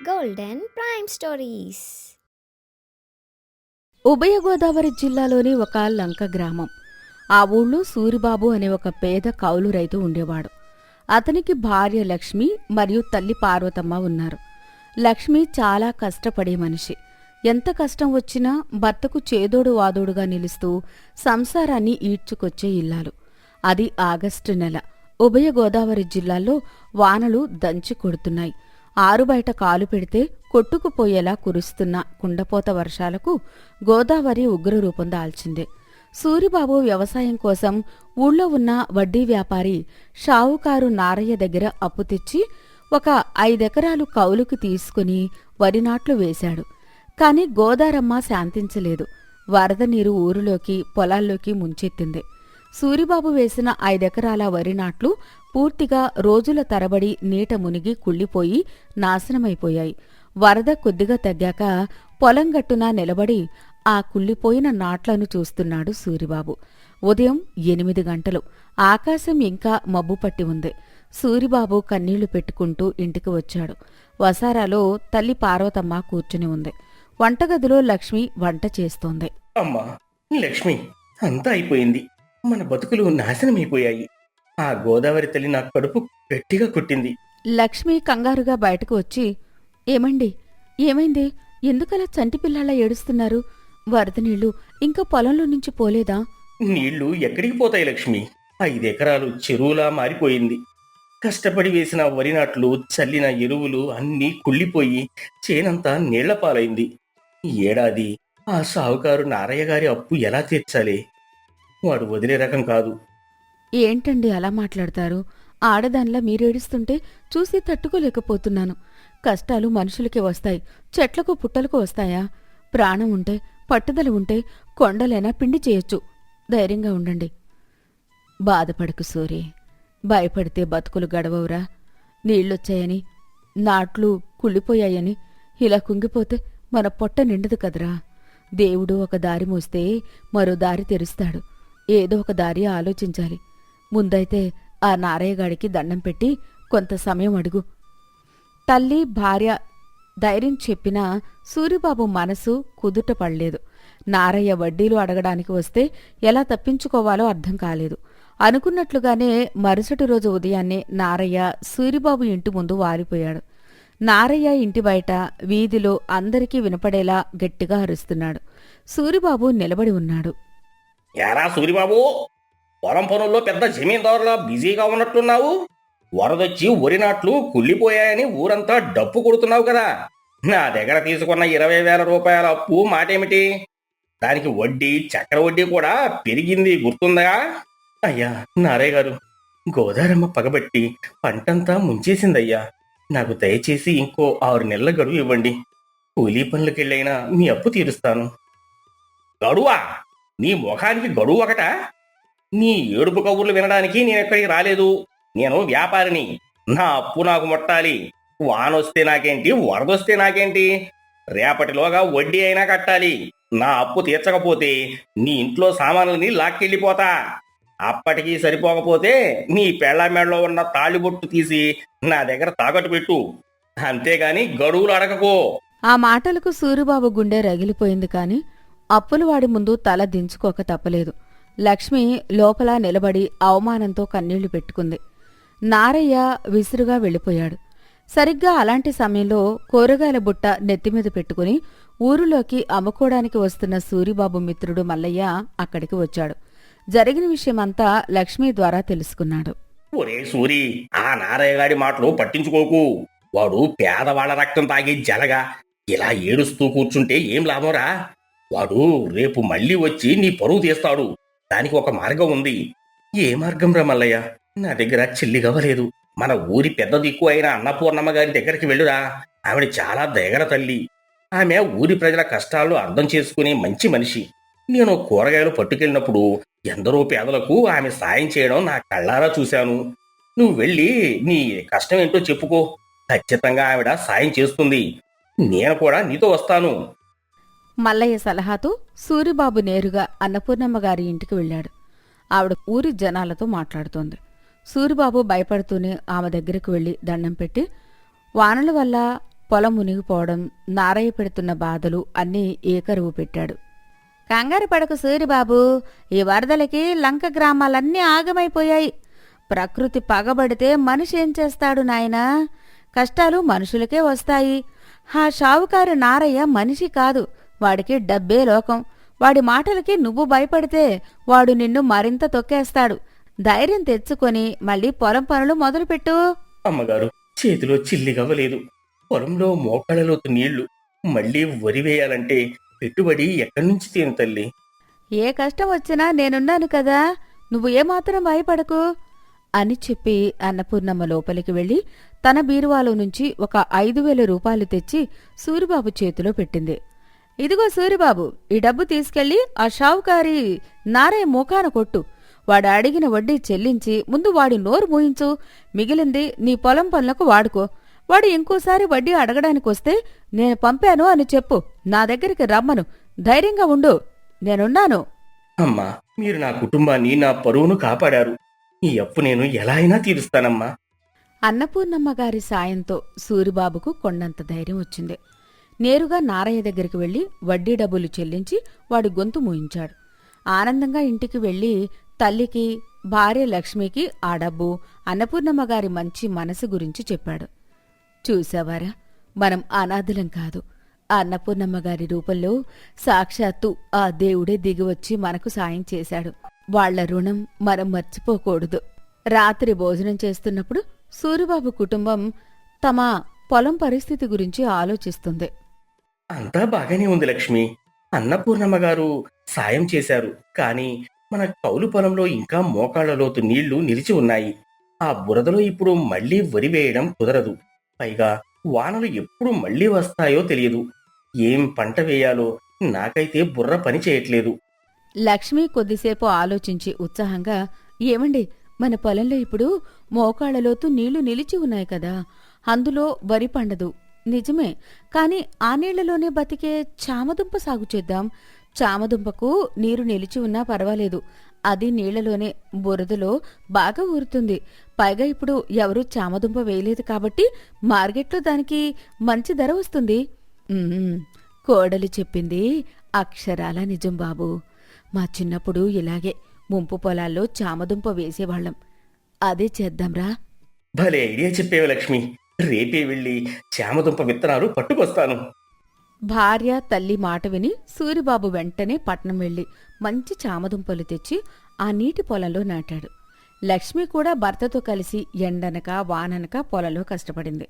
Golden prime stories. ఉభయ గోదావరి జిల్లాలోని ఒక లంక గ్రామం. ఆ ఊళ్ళో సూరిబాబు అనే ఒక పేద కౌలు రైతు ఉండేవాడు. అతనికి భార్య లక్ష్మి మరియు తల్లి పార్వతమ్మ ఉన్నారు. లక్ష్మి చాలా కష్టపడే మనిషి. ఎంత కష్టం వచ్చినా భర్తకు చేదోడు వాదోడుగా నిలుస్తూ సంసారాన్ని ఈడ్చుకొచ్చే ఇల్లాలు. అది ఆగస్టు నెల. ఉభయ గోదావరి జిల్లాల్లో వానలు దంచి కొడుతున్నాయి. ఆరుబయట కాలు పెడితే కొట్టుకుపోయేలా కురుస్తున్న కుండపోత వర్షాలకు గోదావరి ఉగ్రరూపం దాల్చింది. సూరిబాబు వ్యవసాయం కోసం ఊళ్ళో ఉన్న వడ్డీ వ్యాపారి షావుకారు నారయ్య దగ్గర అప్పు తెచ్చి ఒక 5 ఎకరాలు కౌలుకు తీసుకుని వరి నాట్లు వేశాడు. కాని గోదారమ్మ శాంతించలేదు. వరద నీరు ఊరిలోకి పొలాల్లోకి ముంచెత్తింది. సూరిబాబు వేసిన 5 ఎకరాల వరి నాట్లు పూర్తిగా రోజుల తరబడి నీట మునిగి కుళ్ళిపోయి నాశనమైపోయాయి. వరద కొద్దిగా తగ్గాక పొలం గట్టున నిలబడి ఆ కుళ్ళిపోయిన నాట్లను చూస్తున్నాడు సూరిబాబు. ఉదయం 8 గంటలు. ఆకాశం ఇంకా మబ్బు పట్టి ఉంది. సూరిబాబు కన్నీళ్లు పెట్టుకుంటూ ఇంటికి వచ్చాడు. వసారాలో తల్లి పార్వతమ్మ కూర్చుని ఉంది. వంటగదిలో లక్ష్మి వంట చేస్తోంది. అమ్మా లక్ష్మి, అంతా అయిపోయింది. మన బతుకులు నాశనమైపోయాయి. ఆ గోదావరి తల్లి నా కడుపు గట్టిగా కొట్టింది. లక్ష్మి కంగారుగా బయటకు వచ్చి, ఏమండి, ఏమైంది? ఎందుకలా చంటిపిల్లాళ్ళ ఏడుస్తున్నారు? వరద నీళ్లు ఇంకా పొలంలో నుంచి పోలేదా? నీళ్లు ఎక్కడికి పోతాయి లక్ష్మి? 5 ఎకరాలు చెరువులా మారిపోయింది. కష్టపడి వేసిన వరి నాట్లు, చల్లిన ఎరువులు అన్నీ కుళ్ళిపోయి చేనంతా నీళ్ల పాలైంది. ఈ ఏడాది ఆ సావుకారు నారయ్య గారి అప్పు ఎలా తీర్చాలి? వాడు వదిలే రకం కాదు. ఏంటండి అలా మాట్లాడతారు? ఆడదానిలా మీరేడుస్తుంటే చూసి తట్టుకోలేకపోతున్నాను. కష్టాలు మనుషులకి వస్తాయి, చెట్లకు పుట్టలకు వస్తాయా? ప్రాణం ఉంటే, పట్టుదల ఉంటే కొండలైనా పిండి చేయొచ్చు. ధైర్యంగా ఉండండి. బాధపడకు సూరి. భయపడితే బతుకులు గడవవురా. నీళ్ళొచ్చాయని, నాట్లు కుళ్ళిపోయాయని ఇలా కుంగిపోతే మన పొట్ట నిండదు కదరా. దేవుడు ఒక దారి మూస్తే మరో దారి తెరుస్తాడు. ఏదో ఒక దారి ఆలోచించాలి. ముందైతే ఆ నారయ్యగాడికి దండం పెట్టి కొంత సమయం అడుగు. తల్లి భార్య ధైర్యం చెప్పినా సూరిబాబు మనసు కుదుట పడలేదు. నారయ్య వడ్డీలు అడగడానికి వస్తే ఎలా తప్పించుకోవాలో అర్థం కాలేదు. అనుకున్నట్లుగానే మరుసటి రోజు ఉదయాన్నే నారయ్య సూరిబాబు ఇంటి ముందు వాలిపోయాడు. నారయ్య ఇంటి బయట వీధిలో అందరికీ వినపడేలా గట్టిగా అరుస్తున్నాడు. సూరిబాబు నిలబడి ఉన్నాడు. యారా సూరిబాబు, పొలం పనుల్లో పెద్ద జమీందారులా బిజీగా ఉన్నట్లున్నావు. వరదొచ్చి వరి నాట్లు కుళ్ళిపోయాయని ఊరంతా డప్పు కొడుతున్నావు కదా. నా దగ్గర తీసుకున్న 20,000 రూపాయల అప్పు మాటేమిటి? దానికి వడ్డీ, చక్ర వడ్డీ కూడా పెరిగింది, గుర్తుందా? అయ్యా నారయ్య గారు, గోదారమ్మ పగబట్టి పంటంతా ముంచేసిందయ్యా. నాకు దయచేసి ఇంకో 6 నెలల గడువు ఇవ్వండి. కూలీ పనులకెళ్ళైనా మీ అప్పు తీరుస్తాను. గడువా? నీ ముఖానికి గడువు ఒకట? నీ ఏడుపు కబుర్లు వినడానికి నేనెక్కడికి రాలేదు. నేను వ్యాపారిని. నా అప్పు నాకు ముట్టాలి. వానొస్తే నాకేంటి, వరదొస్తే నాకేంటి? రేపటిలోగా వడ్డీ అయినా కట్టాలి. నా అప్పు తీర్చకపోతే నీ ఇంట్లో సామాన్లని లాక్కెళ్ళిపోతా. అప్పటికీ సరిపోకపోతే నీ పెళ్ల మెడలో ఉన్న తాళిబొట్టు తీసి నా దగ్గర తాకట్టు పెట్టు. అంతేగాని గడువులు అడగకో. ఆ మాటలకు సూరిబాబు గుండె రగిలిపోయింది. కాని అప్పులు వాడి ముందు తల దించుకోక తప్పలేదు. లక్ష్మి లోపల నిలబడి అవమానంతో కన్నీళ్లు పెట్టుకుంది. నారయ్య విసురుగా వెళ్ళిపోయాడు. సరిగ్గా అలాంటి సమయంలో కూరగాయల బుట్ట నెత్తిమీద పెట్టుకుని ఊరిలోకి అమ్ముకోడానికి వస్తున్న సూరిబాబు మిత్రుడు మల్లయ్య అక్కడికి వచ్చాడు. జరిగిన విషయమంతా లక్ష్మి ద్వారా తెలుసుకున్నాడు. ఒరే సూరి, ఆ నారయ్యగాడి మాటలు పట్టించుకోకు. వాడు పేదవాళ్ల రక్తం తాగి జలగా ఇలా ఏడుస్తూ కూర్చుంటే ఏం లాభంరా? వాడు రేపు మళ్ళీ వచ్చి నీ పరువు తీస్తాడు. దానికి ఒక మార్గం ఉంది. ఏ మార్గం రా మల్లయ్య? నా దగ్గర చెల్లిగవ్వలేదు. మన ఊరి పెద్ద దిక్కు అయిన అన్నపూర్ణమ్మ గారి దగ్గరికి వెళ్ళురా. ఆవిడ చాలా దయగల తల్లి. ఆమె ఊరి ప్రజల కష్టాలను అర్థం చేసుకునే మంచి మనిషి. నేను కూరగాయలు పట్టుకెళ్ళినప్పుడు ఎందరో పేదలకు ఆమె సాయం చేయడం నా కళ్ళారా చూశాను. నువ్వు వెళ్ళి నీ కష్టం ఏంటో చెప్పుకో. ఖచ్చితంగా ఆవిడ సాయం చేస్తుంది. నేను కూడా నీతో వస్తాను. మల్లయ్య సలహాతో సూరిబాబు నేరుగా అన్నపూర్ణమ్మ గారి ఇంటికి వెళ్ళాడు. ఆవిడ ఊరి జనాలతో మాట్లాడుతోంది. సూరిబాబు భయపడుతూనే ఆమె దగ్గరకు వెళ్లి దండం పెట్టి, వానల వల్ల పొలం మునిగిపోవడం, నారయ్య పెడుతున్న బాధలు అన్నీ ఏకరువు పెట్టాడు. కంగారు పడకు సూరిబాబు, ఈ వరదలకి లంక గ్రామాలన్నీ ఆగమైపోయాయి. ప్రకృతి పగబడితే మనిషి ఏం చేస్తాడు నాయనా? కష్టాలు మనుషులకే వస్తాయి. ఆ షావుకారు నారయ్య మనిషి కాదు, వాడికి డబ్బే లోకం. వాడి మాటలకి నువ్వు భయపడితే వాడు నిన్ను మరింత తొక్కేస్తాడు. ధైర్యం తెచ్చుకొని మళ్ళీ పొలం పనులు మొదలుపెట్టు. అమ్మగారు, చేతిలో చిల్లిగవ్వలేదు. పొలంలో మోకాళ్ళలోతు నీళ్లు. మళ్ళీ వరి వేయాలంటే పెట్టుబడి ఎక్కడి నుంచి తీను తల్లి? ఏ కష్టం వచ్చినా నేనున్నాను కదా, నువ్వు ఏమాత్రం భయపడకు అని చెప్పి అన్నపూర్ణమ్మ లోపలికి వెళ్లి తన బీరువాలో నుంచి ఒక 5,000 రూపాయలు తెచ్చి సూరిబాబు చేతిలో పెట్టింది. ఇదిగో సూరిబాబు, ఈ డబ్బు తీసుకెళ్లి ఆ షావుకారి నారయ్య ముఖాన కొట్టు. వాడు అడిగిన వడ్డీ చెల్లించి ముందు వాడి నోరు మూయించు. మిగిలింది నీ పొలం పనులకు వాడుకో. వాడు ఇంకోసారి వడ్డీ అడగడానికొస్తే నేను పంపాను అని చెప్పు. నా దగ్గరికి రమ్మను. ధైర్యంగా ఉండు, నేనున్నాను. అమ్మా, మీరు నా కుటుంబాన్ని, నా పరువును కాపాడారు. ఈ అప్పు నేను ఎలా అయినా తీరుస్తానమ్మా. అన్నపూర్ణమ్మ గారి సాయంతో సూరిబాబుకు కొండంత ధైర్యం వచ్చింది. నేరుగా నారయ్య దగ్గరికి వెళ్లి వడ్డీ డబ్బులు చెల్లించి వాడి గొంతు మూయించాడు. ఆనందంగా ఇంటికి వెళ్లి తల్లికి, భార్య లక్ష్మికి ఆ డబ్బు, అన్నపూర్ణమ్మ గారి మంచి మనసు గురించి చెప్పాడు. చూసావారా, మనం అనాథులం కాదు. ఆ అన్నపూర్ణమ్మ గారి రూపంలో సాక్షాత్తు ఆ దేవుడే దిగివచ్చి మనకు సాయం చేశాడు. వాళ్ల రుణం మనం మర్చిపోకూడదు. రాత్రి భోజనం చేస్తున్నప్పుడు సూరిబాబు కుటుంబం తమ పొలం పరిస్థితి గురించి ఆలోచిస్తుంది. అంతా బాగానే ఉంది లక్ష్మి. అన్నపూర్ణమ్మ గారు సాయం చేశారు, కానీ మన కౌలు పొలంలో ఇంకా మోకాళ్లలోతు నీళ్లు నిలిచి ఉన్నాయి. ఆ బురదలో ఇప్పుడు మళ్లీ వరి వేయడం కుదరదు. పైగా వానలు ఎప్పుడు మళ్లీ వస్తాయో తెలియదు. ఏం పంట వేయాలో నాకైతే బుర్ర పని చేయట్లేదు. లక్ష్మి కొద్దిసేపు ఆలోచించి ఉత్సాహంగా, ఏమండి, మన పొలంలో ఇప్పుడు మోకాళ్లలోతు నీళ్లు నిలిచి ఉన్నాయి కదా, అందులో వరి పండదు. నిజమే, కాని ఆ నీళ్లలోనే బతికే చామదుంప సాగు చేద్దాం. చామదుంపకు నీరు నిలిచి ఉన్నా పర్వాలేదు. అది నీళ్లలోనే, బురదలో బాగా ఊరుతుంది. పైగా ఇప్పుడు ఎవరూ చామదుంప వేయలేదు కాబట్టి మార్కెట్లో దానికి మంచి ధర వస్తుంది. కోడలి చెప్పింది అక్షరాల నిజం బాబూ. మా చిన్నప్పుడు ఇలాగే ముంపు పొలాల్లో చామదుంప వేసేవాళ్లం. అదే చేద్దాంరా. భలే ఐడియా చెప్పేవి లక్ష్మి. రేపే వెళ్ళి చామదుంప విత్తనాలు పట్టుకొస్తాను. భార్య తల్లి మాట విని సూరిబాబు వెంటనే పట్నం వెళ్లి మంచి చామదుంపలు తెచ్చి ఆ నీటి పొలంలో నాటాడు. లక్ష్మి కూడా భర్తతో కలిసి ఎండనక వాననక పొలంలో కష్టపడింది.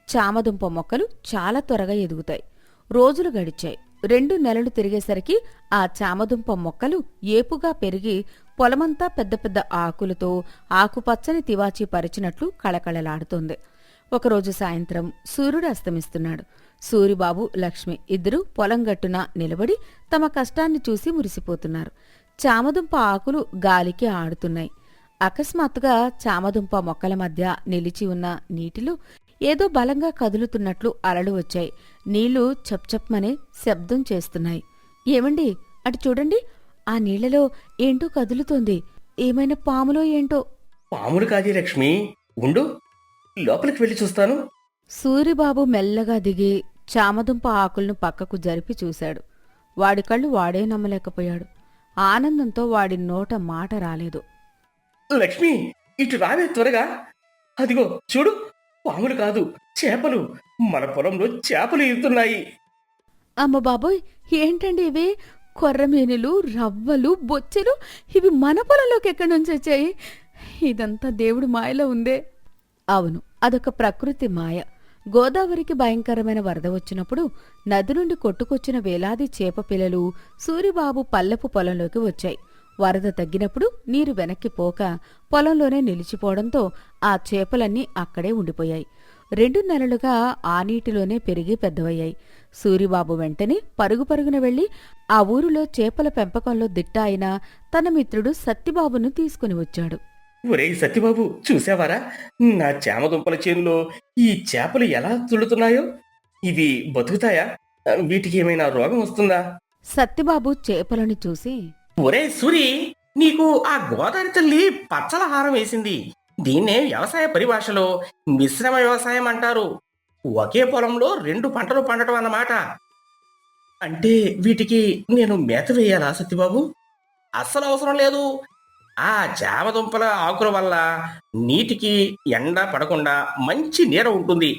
చామదుంప మొక్కలు చాలా త్వరగా ఎదుగుతాయి. రోజులు గడిచాయి. 2 నెలలు తిరిగేసరికి ఆ చామదుంప మొక్కలు ఏపుగా పెరిగి పొలమంతా పెద్ద పెద్ద ఆకులతో ఆకుపచ్చని తివాచీ పరిచినట్లు కళకళలాడుతోంది. ఒకరోజు సాయంత్రం సూర్యుడు అస్తమిస్తున్నాడు. సూరిబాబు, లక్ష్మి ఇద్దరూ పొలం గట్టున నిలబడి తమ కష్టాన్ని చూసి మురిసిపోతున్నారు. చామదుంప ఆకులు గాలికి ఆడుతున్నాయి. అకస్మాత్తుగా చామదుంప మొక్కల మధ్య నిలిచి ఉన్న నీటిలో ఏదో బలంగా కదులుతున్నట్లు అలలు వచ్చాయి. నీళ్లు చప్చప్మనే శబ్దం చేస్తున్నాయి. ఏమండి, అటు చూడండి, ఆ నీళ్లలో ఏంటో కదులుతోంది. ఏమైనా పాములో ఏంటో. పాములు కాదే లక్ష్మి, ఉండు, లోపలికి వెళ్ళి చూస్తాను. సూరిబాబు మెల్లగా దిగి చామదుంప ఆకులను పక్కకు జరిపి చూశాడు. వాడి కళ్ళు వాడే నమ్మలేకపోయాడు. ఆనందంతో వాడి నోట మాట రాలేదు. లక్ష్మి, ఇటు రావే త్వరగా. అదిగో చూడు, పాములు కాదు, చేపలు. మన పొలంలో చేపలు ఈదుతున్నాయి. అమ్మ బాబోయ్, ఏంటండి ఇవి? కొర్రమీనులు, రవ్వలు, బొచ్చెలు ఇవి మన పొలంలోకి ఎక్కడి నుంచి వచ్చాయి? ఇదంతా దేవుడి మాయలో ఉందే. అవును, అదొక ప్రకృతి మాయ. గోదావరికి భయంకరమైన వరద వచ్చినప్పుడు నది నుండి కొట్టుకొచ్చిన వేలాది చేప పిల్లలు సూరిబాబు పల్లెపు పొలంలోకి వచ్చాయి. వరద తగ్గినప్పుడు నీరు వెనక్కి పోక పొలంలోనే నిలిచిపోవడంతో ఆ చేపలన్నీ అక్కడే ఉండిపోయాయి. 2 నెలలుగా ఆ నీటిలోనే పెరిగి పెద్దవయ్యాయి. సూరిబాబు వెంటనే పరుగున వెళ్లి ఆ ఊరిలో చేపల పెంపకంలో దిట్ట అయిన తన మిత్రుడు సత్తిబాబును తీసుకుని వచ్చాడు. ఒరేయ్ సత్యబాబు, చూసావారా నా చామదుంపల చేనులో ఈ చేపలు ఎలా తుళ్ళుతున్నాయో? ఇవి బతుకుతాయా? వీటికి ఏమైనా రోగం వస్తుందా? సత్తిబాబు చేపలను చూసి, ఒరే సూరి, నీకు ఆ గోదావరి తల్లి పచ్చల హారం వేసింది. దీన్నే వ్యవసాయ పరిభాషలో మిశ్రమ వ్యవసాయం అంటారు. ఒకే పొలంలో 2 పంటలు పండటం అన్నమాట. అంటే వీటికి నేను మేత వేయాలా సత్యబాబు? అస్సలు అవసరం లేదు. ఆ జామదుంపల ఆకుల వల్ల నీటికి ఎండ పడకుండా మంచి నీడ ఉంటుంది.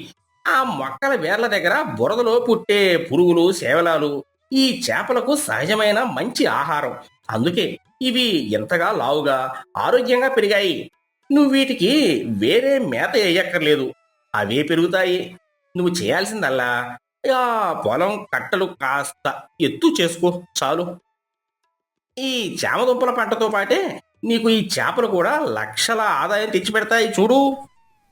ఆ మొక్కల వేర్ల దగ్గర బురదలో పుట్టే పురుగులు, శేవలాలు ఈ చేపలకు సహజమైన మంచి ఆహారం. అందుకే ఇవి ఎంతగా లావుగా, ఆరోగ్యంగా పెరిగాయి. నువ్వు వీటికి వేరే మేత వేయక్కర్లేదు. అవే పెరుగుతాయి. నువ్వు చేయాల్సిందల్లా ఆ పొలం కట్టలు కాస్త ఎత్తు చేసుకో చాలు. ఈ చామదుంపల పంటతో పాటే నీకు ఈ చేపలు కూడా లక్షల ఆదాయం తెచ్చిపెడతాయి చూడు.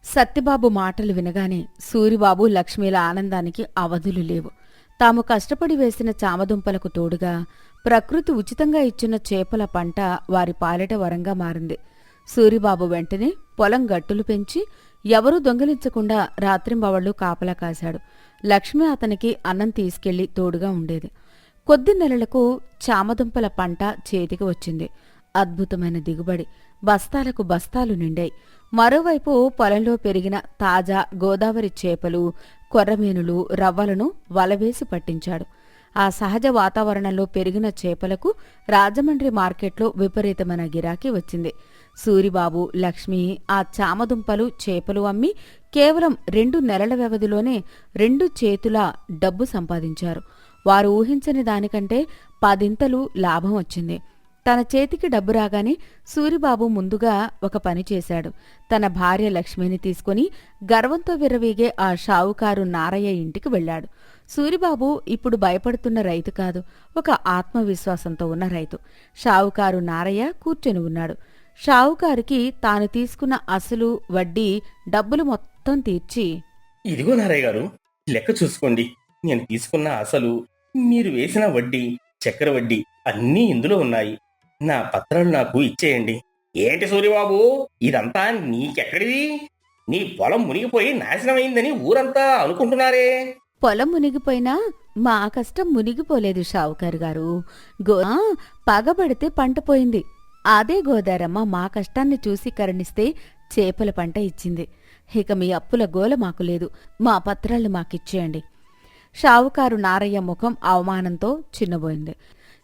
సత్యబాబు మాటలు వినగానే సూరిబాబు లక్ష్మీల ఆనందానికి అవధులు లేవు. తాము కష్టపడి వేసిన చామదుంపలకు తోడుగా ప్రకృతి ఉచితంగా ఇచ్చిన చేపల పంట వారి పాలిట వరంగా మారింది. సూరిబాబు వెంటనే పొలం గట్టులు పెంచి ఎవరూ దొంగిలించకుండా రాత్రింబవళ్లు కాపలా కాశాడు. లక్ష్మి అతనికి అన్నం తీసుకెళ్లి తోడుగా ఉండేది. కొద్ది నెలలకు చామదుంపల పంట చేతికి వచ్చింది. అద్భుతమైన దిగుబడి. బస్తాలకు బస్తాలు నిండాయి. మరోవైపు పొలంలో పెరిగిన తాజా గోదావరి చేపలు, కొర్రమీనులు, రవ్వలను వలవేసి పట్టించాడు. ఆ సహజ వాతావరణంలో పెరిగిన చేపలకు రాజమండ్రి మార్కెట్లో విపరీతమైన గిరాకీ వచ్చింది. సూరిబాబు, లక్ష్మి ఆ చామదుంపలు, చేపలు అమ్మి కేవలం 2 నెలల వ్యవధిలోనే 2 చేతులా డబ్బు సంపాదించారు. వారు ఊహించని దానికంటే 10 లాభం వచ్చింది. తన చేతికి డబ్బు రాగానే సూరిబాబు ముందుగా ఒక పని చేశాడు. తన భార్య లక్ష్మిని తీసుకుని గర్వంతో విర్రవీగే ఆ షావుకారు నారయ్య ఇంటికి వెళ్లాడు. సూరిబాబు ఇప్పుడు భయపడుతున్న రైతు కాదు, ఒక ఆత్మవిశ్వాసంతో ఉన్న రైతు. షావుకారు నారయ్య కూర్చొని ఉన్నాడు. షావుకారుకి తాను తీసుకున్న అసలు, వడ్డీ, డబ్బులు మొత్తం తీర్చి, ఇదిగో నారయ్య గారు, లెక్క చూసుకోండి. నేను తీసుకున్న అసలు, మీరు వేసిన వడ్డీ, చక్కెర వడ్డీ అన్నీ ఇందులో ఉన్నాయి. నా పత్రాలు నాకు ఇచ్చేయండి. ఏంటి సూరిబాబు, ఇదంతా నీకెక్కడిది? నీ పొలం మునిగిపోయి నాశనమైందని ఊరంతా అనుకుంటున్నారే. పొలం మునిగిపోయినా మా కష్టం మునిగిపోలేదు షావుకారు గారు. పగబడితే పంట పోయింది. అదే గోదారమ్మ మా కష్టాన్ని చూసి కరుణిస్తే చేపల పంట ఇచ్చింది. ఇక మీ అప్పుల గోల మాకు లేదు. మా పత్రాలు మాకిచ్చేయండి. షావుకారు నారయ్య ముఖం అవమానంతో చిన్నబోయింది.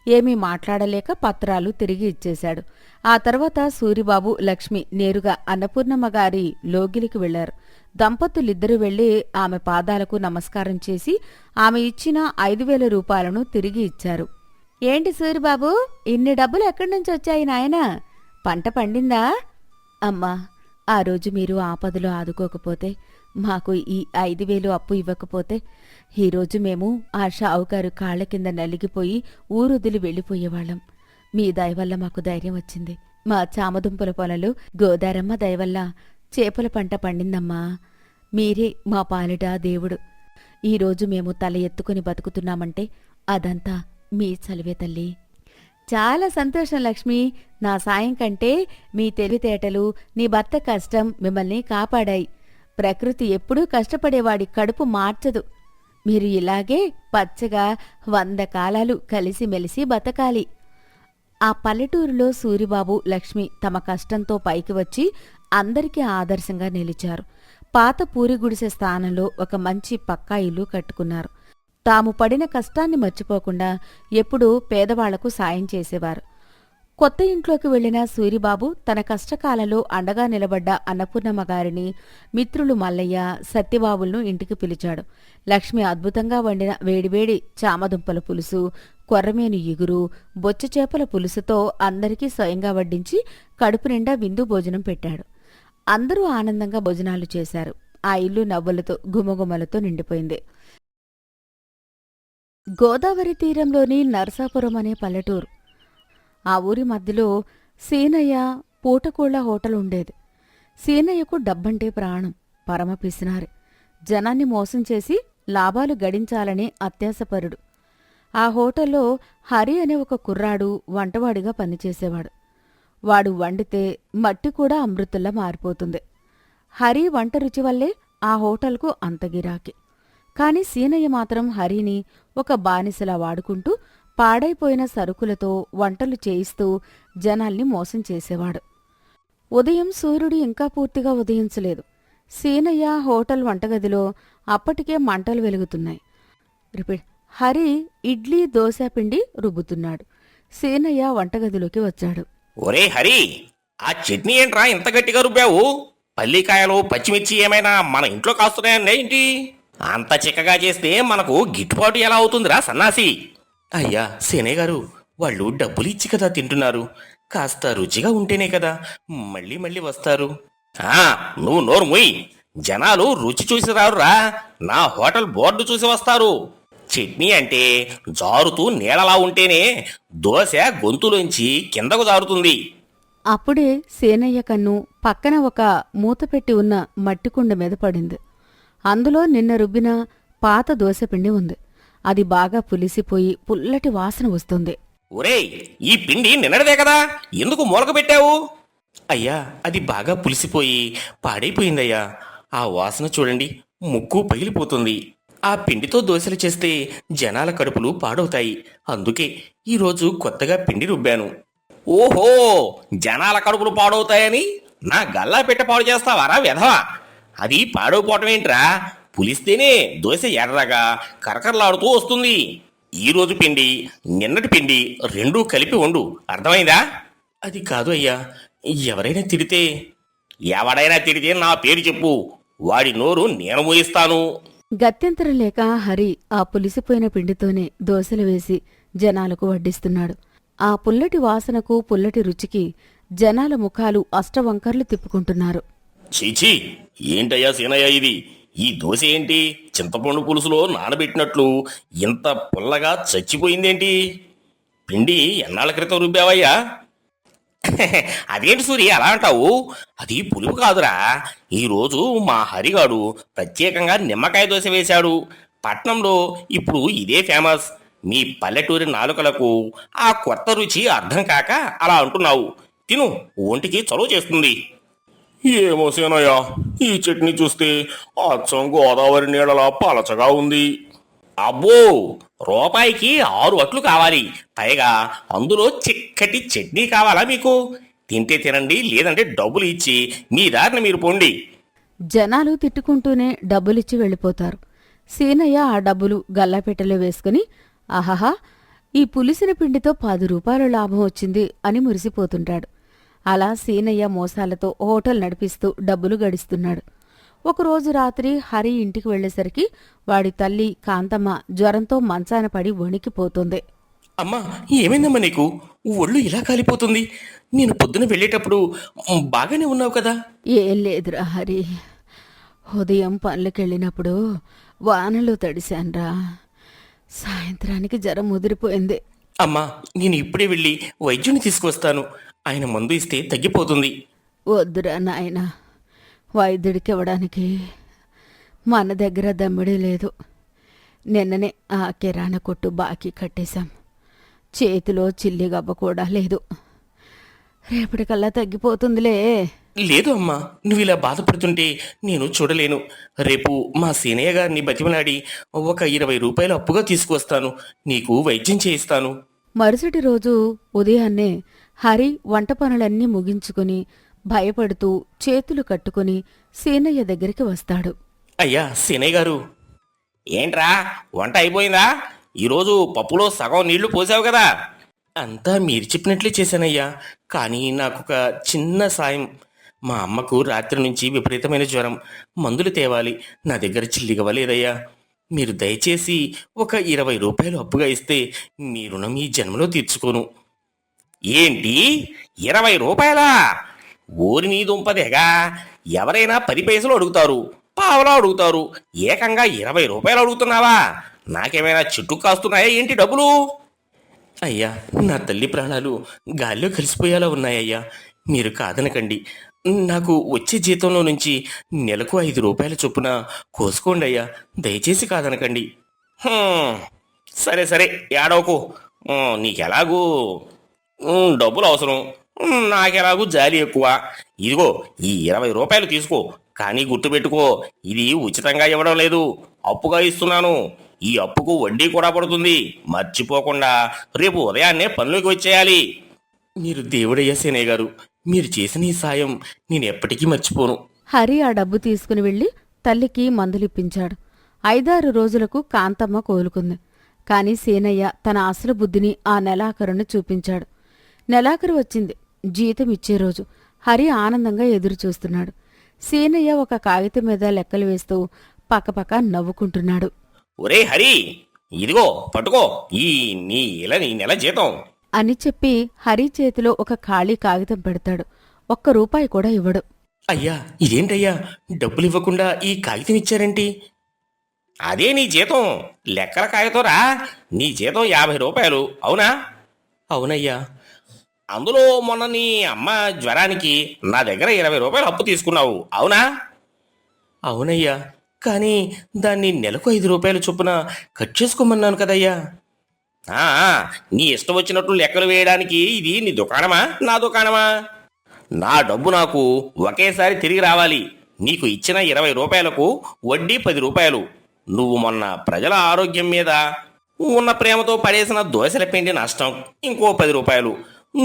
ఏమీ మాట్లాడలేక పత్రాలు తిరిగి ఇచ్చేశాడు. ఆ తర్వాత సూరిబాబు, లక్ష్మి నేరుగా అన్నపూర్ణమ్మ గారి లోగిలికి వెళ్లారు. దంపతులిద్దరూ వెళ్లి ఆమె పాదాలకు నమస్కారం చేసి ఆమె ఇచ్చిన 5,000 రూపాయలను తిరిగి ఇచ్చారు. ఏంటి సూరిబాబు, ఇన్ని డబ్బులు ఎక్కడి నుంచి వచ్చాయి నాయనా? పంట పండిందా? అమ్మా, ఆ రోజు మీరు ఆపదలో ఆదుకోకపోతే, మాకు ఈ 5,000 అప్పు ఇవ్వకపోతే, ఈరోజు మేము ఆ షావుకారు కాళ్ల కింద నలిగిపోయి ఊరొదిలి వెళ్ళిపోయేవాళ్లం. మీ దయవల్ల మాకు ధైర్యం వచ్చింది. మా చామదుంపల పొలంలో గోదారమ్మ దయవల్ల చేపల పంట పండిందమ్మా. మీరే మా పాలిట దేవుడు. ఈరోజు మేము తల ఎత్తుకుని బతుకుతున్నామంటే అదంతా మీ చలివే తల్లి. చాలా సంతోషం లక్ష్మి. నా సాయం కంటే మీ తెలివితేటలు, నీ భర్త కష్టం మిమ్మల్ని కాపాడాయి. ప్రకృతి ఎప్పుడూ కష్టపడేవాడి కడుపు మార్చదు. మీరు ఇలాగే పచ్చగా 100 కాలాలు కలిసిమెలిసి బతకాలి. ఆ పల్లెటూరులో సూరిబాబు, లక్ష్మి తమ కష్టంతో పైకి వచ్చి అందరికీ ఆదర్శంగా నిలిచారు. పాత పూరి గుడిసె స్థానంలో ఒక మంచి పక్కా ఇల్లు కట్టుకున్నారు. తాము పడిన కష్టాన్ని మర్చిపోకుండా ఎప్పుడూ పేదవాళ్లకు సాయం చేసేవారు. కొత్త ఇంట్లోకి వెళ్లిన సూరిబాబు తన కష్టకాలంలో అండగా నిలబడ్డ అన్నపూర్ణమ్మ గారిని, మిత్రులు మల్లయ్య, సత్యబాబులను ఇంటికి పిలిచాడు. లక్ష్మి అద్భుతంగా వండిన వేడివేడి చామదుంపల పులుసు, కొర్రమేను ఇగురు, బొచ్చచేపల పులుసుతో అందరికీ స్వయంగా వడ్డించి కడుపు నిండా విందు భోజనం పెట్టాడు. అందరూ ఆనందంగా భోజనాలు చేశారు. ఆ ఇల్లు నవ్వులతో, గుమగుమలతో నిండిపోయింది. గోదావరి తీరంలోని నరసాపురం అనే పల్లెటూరు. ఆ ఊరి మధ్యలో సీనయ్య పూటకోళ్ల హోటల్ ఉండేది. సీనయ్యకు డబ్బంటే ప్రాణం. పరమ పిసినారి. జనాన్ని మోసం చేసి లాభాలు గడించాలని అత్యాశపరుడు. ఆ హోటల్లో హరి అనే ఒక కుర్రాడు వంటవాడిగా పనిచేసేవాడు. వాడు వండితే మట్టి కూడా అమృతుల్లా మారిపోతుంది. హరి వంట రుచి వల్లే ఆ హోటల్కు అంత గిరాకీ. కాని సీనయ్య మాత్రం హరిని ఒక బానిసలా వాడుకుంటూ పాడైపోయిన సరుకులతో వంటలు చేయిస్తూ జనాల్ని మోసం చేసేవాడు. ఉదయం సూర్యుడు ఇంకా పూర్తిగా ఉదయించలేదు. సీనయ్య హోటల్ వంటగదిలో అప్పటికే మంటలు వెలుగుతున్నాయి. రిపీట్. హరి ఇడ్లీ దోశ పిండి రుబ్బుతున్నాడు. సీనయ్య వంటగదిలోకి వచ్చాడు. ఒరే హరి, ఆ చట్నీ ఏంట్రా ఇంత గట్టిగా రుబ్బావు? పల్లికాయలు పచ్చిమిర్చి ఏమైనా మన ఇంట్లో కాస్తున్నాయండి ఏంటి? అంత చిక్కగా చేస్తే మనకు గిట్టుబాటు ఎలా అవుతుందిరా సన్నాసి? అయ్యా సేనయ్య గారు, వాళ్ళు డబ్బులు ఇచ్చి కదా తింటున్నారు. కాస్త రుచిగా ఉంటేనే కదా మళ్ళీ మళ్ళీ వస్తారు. నువ్వు నోరు ముయ్. జనాలు రుచి చూసి రారురా, నా హోటల్ బోర్డు చూసి వస్తారు. చట్నీ అంటే జారుతూ నీడలా ఉంటేనే దోశ గొంతులోంచి కిందకు జారుతుంది. అప్పుడే సేనయ్య కన్ను పక్కన ఒక మూతపెట్టి ఉన్న మట్టికుండ మీద పడింది. అందులో నిన్న రుబ్బిన పాత దోశపిండి ఉంది. అది బాగా పులిసిపోయి పుల్లటి వాసన వస్తుంది. ఒరేయ్, ఈ పిండి నిన్నటిదే కదా, ఎందుకు మూలక పెట్టావు? అయ్యా, అది బాగా పులిసిపోయి పాడైపోయిందయ్యా. ఆ వాసన చూడండి, ముక్కు పగిలిపోతుంది. ఆ పిండితో దోశలు చేస్తే జనాల కడుపులు పాడవుతాయి. అందుకే ఈరోజు కొత్తగా పిండి రుబ్బాను. ఓహో, జనాల కడుపులు పాడవుతాయని నా గల్లా పెట్ట పాడు చేస్తావారా వెధవా? అది పాడైపోవటం ఏంట్రా? పులిస్తేనే దోశ ఎర్రగా కరకరలాడుతూ వస్తుంది. ఈరోజు పిండి నిన్నటి పిండి రెండూ కలిపి వండు, అర్థమైందా? అది కాదు అయ్యా, ఎవరైనా తిడితే నా పేరు చెప్పు, వాడి నోరు నేను మూయిస్తాను. గత్యంతరం లేక హరి ఆ పులిసిపోయిన పిండితోనే దోశలు వేసి జనాలకు వడ్డిస్తున్నాడు. ఆ పుల్లటి వాసనకు పుల్లటి రుచికి జనాల ముఖాలు అష్టవంకర్లు తిప్పుకుంటున్నారు. చీచీ, ఏంటయ్యా సీనయ్య ఇది? ఈ దోశ ఏంటి చింతపండు పులుసులో నానబెట్టినట్లు ఇంత పుల్లగా చచ్చిపోయిందేంటి? పిండి ఎన్నాళ్ళ క్రితం రుబ్బావయ్యా? అదేంటి సూరి అలా అంటావు? అది పులుపు కాదురా. ఈరోజు మా హరిగాడు ప్రత్యేకంగా నిమ్మకాయ దోశ వేశాడు. పట్నంలో ఇప్పుడు ఇదే ఫేమస్. మీ పల్లెటూరి నాలుకలకు ఆ కొత్త రుచి అర్థం కాక అలా అంటున్నావు. తిను, ఒంటికి చలువ చేస్తుంది. ఏమో సేనయ్య, ఈ చట్నీ చూస్తే అచ్చం గోదావరి నీడలా పలచగా ఉంది. అబ్బో, రూపాయికి 6 అట్లు కావాలి, పైగా అందులో చిక్కటి చట్నీ కావాలా మీకు? తింటే తినండి, లేదంటే డబ్బులు ఇచ్చి మీ దారిని మీరు పొండి. జనాలు తిట్టుకుంటూనే డబ్బులిచ్చి వెళ్ళిపోతారు. సీనయ్య ఆ డబ్బులు గల్లాపెట్టెలో వేసుకుని ఆహాహా, ఈ పులిసిన పిండితో 10 రూపాయల లాభం వచ్చింది అని మురిసిపోతుంటాడు. అలా సీనయ్య మోసాలతో హోటల్ నడిపిస్తూ డబ్బులు గడిస్తున్నాడు. ఒకరోజు రాత్రి హరి ఇంటికి వెళ్లేసరికి వాడి తల్లి కాంతమ్మ జ్వరంతో మంచాన పడి వణికిపోతుంది. అమ్మా, ఏమైందమ్మా నీకు? ఒళ్ళు ఇలా కాలిపోతుంది. నేను పొద్దున వెళ్ళేటప్పుడు బాగానే ఉన్నావు కదా? ఏం లేదురా హరి, ఉదయం పనులకెళ్ళినప్పుడు వానలో తడిశాన్రా. సాయంత్రానికి జ్వరం ముదిరిపోయింది. అమ్మా, నేను ఇప్పుడే వెళ్ళి వైద్యుని తీసుకువస్తాను. ఆయన మందు ఇస్తే తగ్గిపోతుంది. వద్దురా నాయనా, వైద్యుడికి ఇవ్వడానికి మన దగ్గర దమ్మిడి లేదు. నిన్ననే ఆ కిరాణా కొట్టు బాకీ కట్టేశాం. చేతిలో చిల్లిగవ్వ కూడా లేదు. రేపటికల్లా తగ్గిపోతుందిలే. లేదు అమ్మా, నువ్వు ఇలా బాధపడుతుంటే నేను చూడలేను. రేపు మా సీనయ్య గారిని బతిమలాడి ఒక 20 రూపాయలు అప్పుగా తీసుకువస్తాను. నీకు వైద్యం చేయిస్తాను. మరుసటి రోజు ఉదయాన్నే హరి వంట పనులన్నీ ముగించుకుని భయపడుతూ చేతులు కట్టుకుని సీనయ్య దగ్గరికి వస్తాడు. అయ్యా సీనయ్య గారు. ఏంట్రా, వంట అయిపోయిందా? ఈరోజు పప్పులో సగం నీళ్లు పోసావు కదా? అంతా మీరు చెప్పినట్లే చేశానయ్యా, కానీ నాకొక చిన్న సాయం. మా అమ్మకు రాత్రి నుంచి విపరీతమైన జ్వరం, మందులు తేవాలి. నా దగ్గర చిల్లిగవ్వలేదయ్యా. మీరు దయచేసి ఒక 20 రూపాయలు అప్పుగా ఇస్తే మీ రుణం ఈ జన్మలో తీర్చుకోను. ఏంటి, 20 రూపాయలా? ఊరి నీ దుంపదేగా, ఎవరైనా 10 పైసలు అడుగుతారు, పావలా అడుగుతారు. ఏకంగా 20 రూపాయలు అడుగుతున్నావా? నాకేమైనా చెట్టు కాస్తున్నాయా ఏంటి డబ్బులు? అయ్యా, నా తల్లి ప్రాణాలు గాల్లో కలిసిపోయేలా ఉన్నాయ్యా. మీరు కాదనకండి. నాకు వచ్చే జీతంలో నుంచి నెలకు 5 రూపాయల చొప్పున కోసుకోండి అయ్యా, దయచేసి కాదనకండి. సరే సరే, ఏడవకు. నీకెలాగూ డబ్బులు అవసరం, నాకెలాగూ జాలి ఎక్కువ. ఇదిగో ఈ 20 రూపాయలు తీసుకో. కానీ గుర్తుపెట్టుకో, ఇది ఉచితంగా ఇవ్వడం లేదు, అప్పుగా ఇస్తున్నాను. ఈ అప్పుకు వడ్డీ కూడా పడుతుంది. మర్చిపోకుండా రేపు ఉదయాన్నే పనులోకి వచ్చేయాలి. మీరు దేవుడయ్యా సేనయ్య గారు, మీరు చేసిన ఈ సాయం నేను ఎప్పటికీ మర్చిపోను. హరి ఆ డబ్బు తీసుకుని వెళ్లి తల్లికి మందులిప్పించాడు. 5-6 రోజులకు కాంతమ్మ కోలుకుంది. కాని సీనయ్య తన అసలు బుద్ధిని ఆ నెలాఖరును చూపించాడు. నెలాఖరు వచ్చింది. జీతం ఇచ్చే రోజు. హరి ఆనందంగా ఎదురుచూస్తున్నాడు. సీనయ్య ఒక కాగితం మీద లెక్కలు వేస్తూ పక్కపక్క నవ్వుకుంటున్నాడు. ఒరే హరి, ఇదిగో పట్టుకో ఈ నీ నెల జీతం అని చెప్పి హరి చేతిలో ఒక ఖాళీ కాగితం పెడతాడు. 1 రూపాయి కూడా ఇవ్వడు. అయ్యా, ఇదేంటయ్యా, డబ్బులు ఇవ్వకుండా ఈ కాగితం ఇచ్చారేంటి? అదే నీ జీతం, లెక్కల కాగితంరా. నీ జీతం 50 రూపాయలు, అవునా? అవునయ్యా. అందులో మొన్న నీ అమ్మ జ్వరానికి నా దగ్గర 20 రూపాయలు అప్పు తీసుకున్నావు, అవునా? అవునయ్యా, కానీ దాన్ని నెలకు 5 రూపాయలు చొప్పున కట్ చేసుకోమన్నాను కదయ్యా. నీ ఇష్టం వచ్చినట్లు లెక్కలు వేయడానికి ఇది నీ దుకాణమా, నా దుకాణమా? నా డబ్బు నాకు ఒకేసారి తిరిగి రావాలి. నీకు ఇచ్చిన 20 రూపాయలకు వడ్డీ 10 రూపాయలు. నువ్వు మొన్న ప్రజల ఆరోగ్యం మీద ఉన్న ప్రేమతో పడేసిన దోశల పిండి నష్టం ఇంకో 10 రూపాయలు.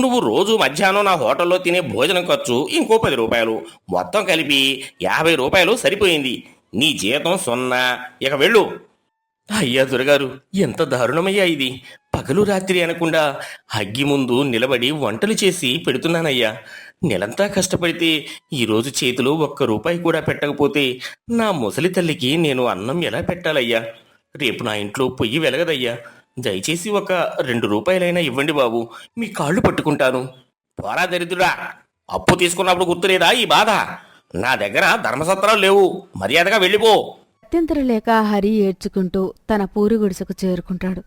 నువ్వు రోజు మధ్యాహ్నం నా హోటల్లో తినే భోజనం ఖర్చు ఇంకో 10 రూపాయలు. మొత్తం కలిపి 50 రూపాయలు సరిపోయింది. నీ జీతం 0. ఇక వెళ్ళు. అయ్యా దొరగారు, ఎంత దారుణమయ్యా ఇది. పగలు రాత్రి అనకుండా అగ్గి ముందు నిలబడి వంటలు చేసి పెడుతున్నానయ్యా. నెలంతా కష్టపడితే ఈరోజు చేతిలో 1 రూపాయి కూడా పెట్టకపోతే నా ముసలి తల్లికి నేను అన్నం ఎలా పెట్టాలయ్యా? రేపు నా ఇంట్లో పొయ్యి వెలగదయ్యా. దయచేసి 2 రూపాయలైనా ఇవ్వండి బాబు, మీ కాళ్ళు పట్టుకుంటాను. పోరా దరిద్రుడా, అప్పు తీసుకున్నప్పుడు గుర్తులేదా ఈ బాధ? నా దగ్గర ధర్మసత్రాలు లేవు, మర్యాదగా వెళ్ళిపో. అత్యంతరం లేక హరి ఏడ్చుకుంటూ తన పూరి గుడిసెకు చేరుకుంటాడు.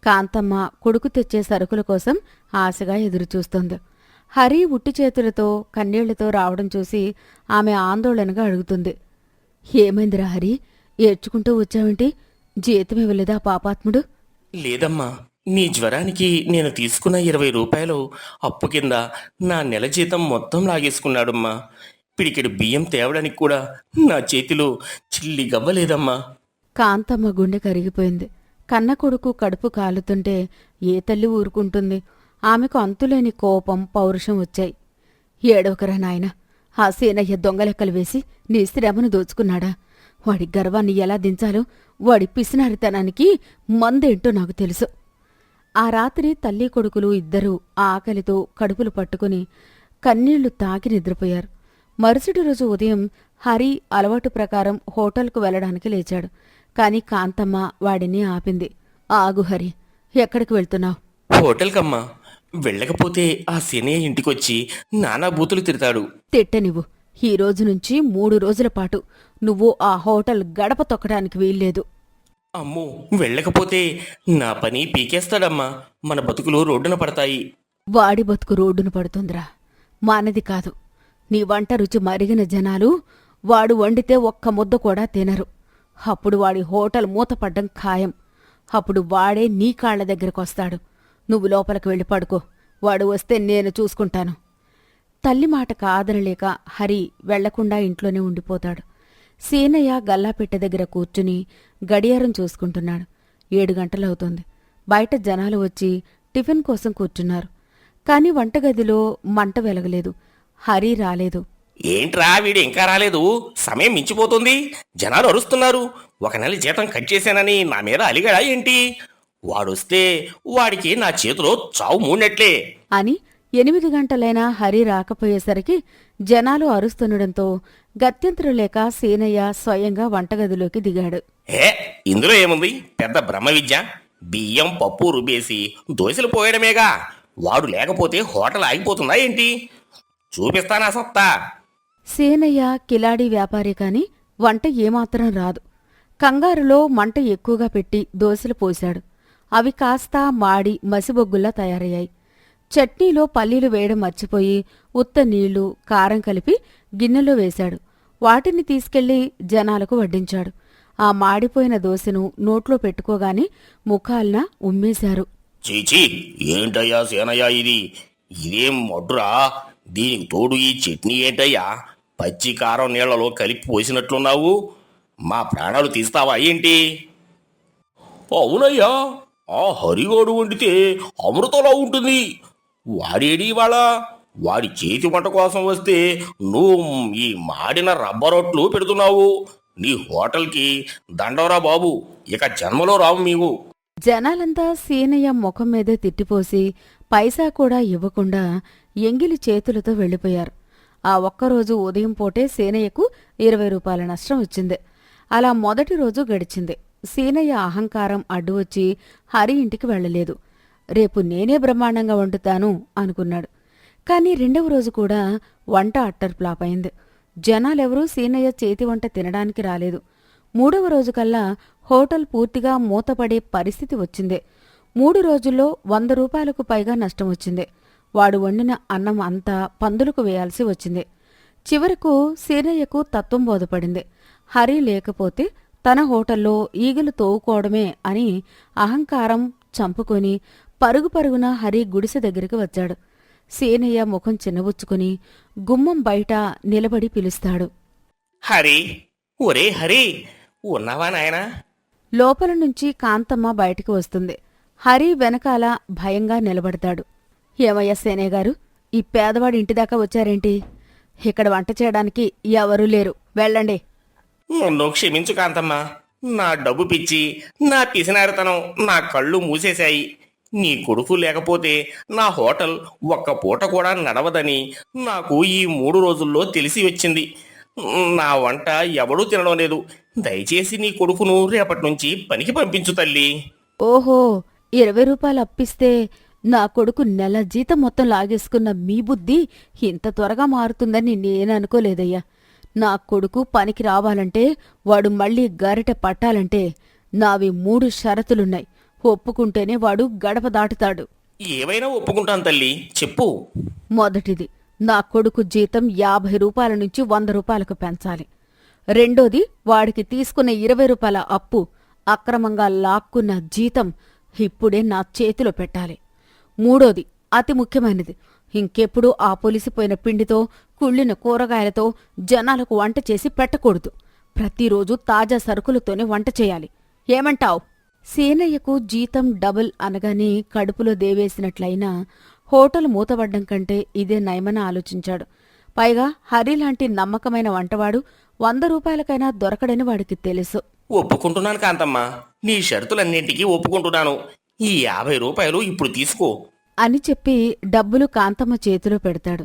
కాంతమ్మ కొడుకు తెచ్చే సరుకుల కోసం ఆశగా ఎదురుచూస్తోంది. హరి ఉట్టి చేతులతో కన్నీళ్లతో రావడం చూసి ఆమె ఆందోళనగా అడుగుతుంది. ఏమైందిరా హరి, ఏడ్చుకుంటూ వచ్చావేంటి? జీతం ఇవ్వలేదా పాపాత్ముడు? లేదమ్మా, నీ జ్వరానికి నేను తీసుకున్న 20 రూపాయలు అప్పు కింద నా నెల జీతం మొత్తం లాగేసుకున్నాడమ్మా. పిడికెడు బియ్యం తేవడానికి కూడా నా చేతిలో చిల్లి గవ్వలేదమ్మా. కాంతమ్మ గుండె కరిగిపోయింది. కన్న కొడుకు కడుపు కాలుతుంటే ఏ తల్లి ఊరుకుంటుంది? ఆమెకు అంతులేని కోపం, పౌరుషం వచ్చాయి. ఏడవకరా నాయన, ఆ సీనయ్య దొంగలెక్కలు వేసి నీ శ్రమను దోచుకున్నాడా? వాడి గర్వాన్ని ఎలా దించాలో వాడి పిసినారితనానికి మందేంటో నాకు తెలుసు. ఆ రాత్రి తల్లి కొడుకులు ఇద్దరూ ఆకలితో కడుపులు పట్టుకుని కన్నీళ్లు తాకి నిద్రపోయారు. మరుసటి రోజు ఉదయం హరి అలవాటు ప్రకారం హోటల్కు వెళ్లడానికి లేచాడు. కాని కాంతమ్మ వాడిని ఆపింది. ఆగు హరి, ఎక్కడికి వెళ్తున్నావు? హోటల్కమ్మా. వెళ్ళకపోతే ఆ సీనయ్య ఇంటికొచ్చి నానా బూతులు తిడతాడు. తిట్టనివ్వు. ఈ రోజు నుంచి 3 రోజుల పాటు నువ్వు ఆ హోటల్ గడప తొక్కడానికి వీల్లేదు. అమ్మో, వెళ్ళకపోతే నా పని పీకేస్తాడమ్మా. మన బతుకులు రోడ్డున పడతాయి. వాడి బతుకు రోడ్డున పడుతుందిరా, మానది కాదు. నీ వంట రుచి మరిగిన జనాలు వాడు వండితే 1 ముద్ద కూడా తినరు. అప్పుడు వాడి హోటల్ మూతపడ్డం ఖాయం. అప్పుడు వాడే నీ కాళ్ల దగ్గరకొస్తాడు. నువ్వు లోపలికి వెళ్ళి పడుకో. వాడు వస్తే నేను చూసుకుంటాను. తల్లి మాట కాదనలేక హరి వెళ్లకుండా ఇంట్లోనే ఉండిపోతాడు. సీనయ్య గల్లాపెట్టె దగ్గర కూర్చుని గడియారం చూసుకుంటున్నాడు. 7 గంటలవుతోంది. బయట జనాలు వచ్చి టిఫిన్ కోసం కూర్చున్నారు. కాని వంటగదిలో మంట వెలగలేదు. హరి రాలేదు. ఏంట్రా వీడు ఇంకా రాలేదు? సమయం మించిపోతుంది. జనాలు అరుస్తున్నారు. 1 నెల జీతం కట్ చేశానని నా మీద అలిగాడా ఏంటి? వాడొస్తే వాడికి నా చేతిలో చావు మూడినట్లే అని 8 గంటలైనా హరి రాకపోయేసరికి జనాలు అరుస్తుండడంతో గత్యంతరం లేక సీనయ్య స్వయంగా వంటగదిలోకి దిగాడు. ఇందులో ఏముంది? పెద్ద బ్రహ్మ విద్య. బియ్యం పప్పు రుబ్బేసి దోశలు పోయడమేగా. వాడు లేకపోతే హోటల్ ఆగిపోతుందా ఏంటి? చూపిస్తానా సత్తా. సీనయ్య కిలాడీ వ్యాపారి కాని వంట ఏమాత్రం రాదు. కంగారులో మంట ఎక్కువగా పెట్టి దోశలు పోశాడు. అవి కాస్తా మాడి మసిబొగ్గుల్లా తయారయ్యాయి. చట్నీలో పల్లీలు వేయడం మర్చిపోయి ఉత్త నీళ్లు, కారం కలిపి గిన్నెలో వేశాడు. వాటిని తీసుకెళ్లి జనాలకు వడ్డించాడు. ఆ మాడిపోయిన దోశను నోట్లో పెట్టుకోగానే ముఖాల్న ఉమ్మేశారు. చీచీ, ఏంటయ్యా సేనయ్యా ఇది? ఇదేం మడ్డురా? దీనికి తోడు ఈ చట్నీ ఏంటయ్యా? పచ్చి కారం నీళ్లలో కలిపి పోసినట్లున్నావు. మా ప్రాణాలు తీస్తావా ఏంటి? అవునయ్యా, ఆ హరిగోడు వండితే అమృతంలో ఉంటుంది. వాడేడి వాళ్ళ వాడి చేతి వంట కోసం వస్తే నువ్వు ఈ మాడిన రబ్బరొట్లు పెడుతున్నావు. నీ హోటల్కి దండవరా బాబు, ఇక జన్మలో రావు నీవు. జనాలంతా సీనయ్య ముఖం మీదే తిట్టిపోసి పైసా కూడా ఇవ్వకుండా ఎంగిలి చేతులతో వెళ్ళిపోయారు. ఆ ఒక్కరోజు ఉదయం పూటే సీనయ్యకు 20 రూపాయల నష్టం వచ్చింది. అలా మొదటి రోజు గడిచింది. సీనయ్య అహంకారం అడ్డువచ్చి హరి ఇంటికి వెళ్లలేదు. రేపు నేనే బ్రహ్మాండంగా వండుతాను అనుకున్నాడు. కాని రెండవ రోజు కూడా వంట అట్టర్ ఫ్లాప్ అయింది. జనాలెవరూ సీనయ్య చేతి వంట తినడానికి రాలేదు. మూడవ రోజుకల్లా హోటల్ పూర్తిగా మూతపడే పరిస్థితి వచ్చింది. 3 రోజుల్లో 100 రూపాయలకు పైగా నష్టం వచ్చింది. వాడు వండిన అన్నం అంతా పందులకు వేయాల్సి వచ్చింది. చివరకు సీనయ్యకు తత్వం బోధపడింది. హరి లేకపోతే తన హోటల్లో ఈగలు తోవుకోవడమే అని అహంకారం చంపుకొని పరుగు పరుగున హరి గుడిసె దగ్గరికి వచ్చాడు. సీనయ్య ముఖం చిన్నబుచ్చుకుని గుమ్మం బయట నిలబడి పిలుస్తాడు. హరి, ఒరే హరి, ఉన్నావా నాయనా? లోపల నుంచి కాంతమ్మ బయటికి వస్తుంది. హరి వెనకాల భయంగా నిలబడతాడు. ఏమయ్యా సేనయ్య గారు, ఈ పేదవాడి ఇంటిదాకా వచ్చారేంటి? ఇక్కడ వంట చేయడానికి ఎవరూ లేరు, వెళ్ళండి. నన్ను క్షమించు కాంతమ్మ. నా డబ్బు పిచ్చి, నా పిసినారితనం నా కళ్ళు మూసేశాయి. నీ కొడుకు లేకపోతే నా హోటల్ ఒక్క పూట కూడా నడవదని నాకు ఈ 3 రోజుల్లో తెలిసి వచ్చింది. నా వంట ఎవడూ తినడం లేదు. దయచేసి నీ కొడుకును రేపటి నుంచి పనికి పంపించు తల్లి. ఓహో, 20 రూపాయలు అప్పిస్తే నా కొడుకు నెల జీతం మొత్తం లాగేసుకున్న మీ బుద్ధి ఇంత త్వరగా మారుతుందని నేననుకోలేదయ్యా. నా కొడుకు పనికి రావాలంటే, వాడు మళ్ళీ గరిటె పట్టాలంటే నావి 3 షరతులున్నాయి. ఒప్పుకుంటేనే వాడు గడప దాటుతాడు. ఏవైనా ఒప్పుకుంటాను తల్లి, చెప్పు. మొదటిది, నా కొడుకు జీతం 50 రూపాయల నుంచి 100 రూపాయలకు పెంచాలి. రెండోది, వాడికి తీసుకున్న 20 రూపాయల అప్పు, అక్రమంగా లాక్కున్న జీతం ఇప్పుడే నా చేతిలో పెట్టాలి. మూడోది, అతి ముఖ్యమైనది, ఇంకెప్పుడూ ఆ పొలిసిపోయిన పిండితో కుళ్ళిన కూరగాయలతో జనాలకు వంట చేసి పెట్టకూడదు. ప్రతిరోజు తాజా సరుకులతోనే వంట చేయాలి. ఏమంటావ్? సీనయ్యకు జీతం డబుల్ అనగానే కడుపులో దేవేసినట్లయినా హోటల్ మూతబడ్డం కంటే ఇదే నయమని ఆలోచించాడు. పైగా హరిలాంటి నమ్మకమైన వంటవాడు 100 రూపాయలకైనా దొరకడని వాడికి తెలుసు. ఒప్పుకుంటున్నాను కాంతమ్మ, నీ షరతులన్నింటికీ ఒప్పుకుంటున్నాను. ఈ 50 రూపాయలు ఇప్పుడు తీసుకో అని చెప్పి డబ్బులు కాంతమ్మ చేతిలో పెడతాడు.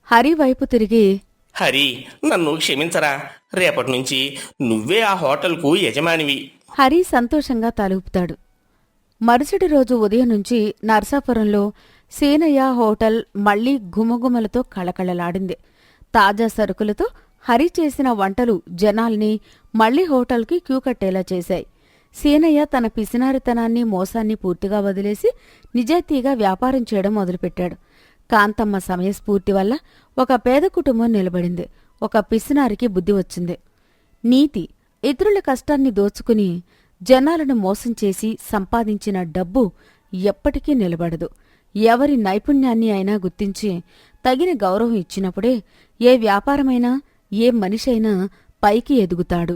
హరి వైపు తిరిగి, హరి, నన్ను క్షమించరా. రేపటి నుంచి నువ్వే ఆ హోటల్కు యజమానివి. హరి సంతోషంగా తలూపుతాడు. మరుసటి రోజు ఉదయం నుంచి నర్సాపురంలో సీనయ్య హోటల్ మళ్లీ గుమగుమలతో కళకళలాడింది. తాజా సరుకులతో హరి చేసిన వంటలు జనాల్ని మళ్లీ హోటల్కి క్యూ కట్టేలా చేశాయి. సీనయ్య తన పిసినారితనాన్ని మోసాన్ని పూర్తిగా వదిలేసి నిజాయితీగా వ్యాపారం చేయడం మొదలుపెట్టాడు. కాంతమ్మ సమయస్ఫూర్తి వల్ల ఒక పేద కుటుంబం నిలబడింది. ఒక పిసినారికి బుద్ధి వచ్చింది. నీతి, ఇతరుల కష్టాన్ని దోచుకుని జనాలను మోసం చేసి సంపాదించిన డబ్బు ఎప్పటికీ నిలబడదు. ఎవరి నైపుణ్యాన్ని అయినా గుర్తించి తగిన గౌరవం ఇచ్చినప్పుడే ఏ వ్యాపారమైనా, ఏ మనిషైనా పైకి ఎదుగుతాడు.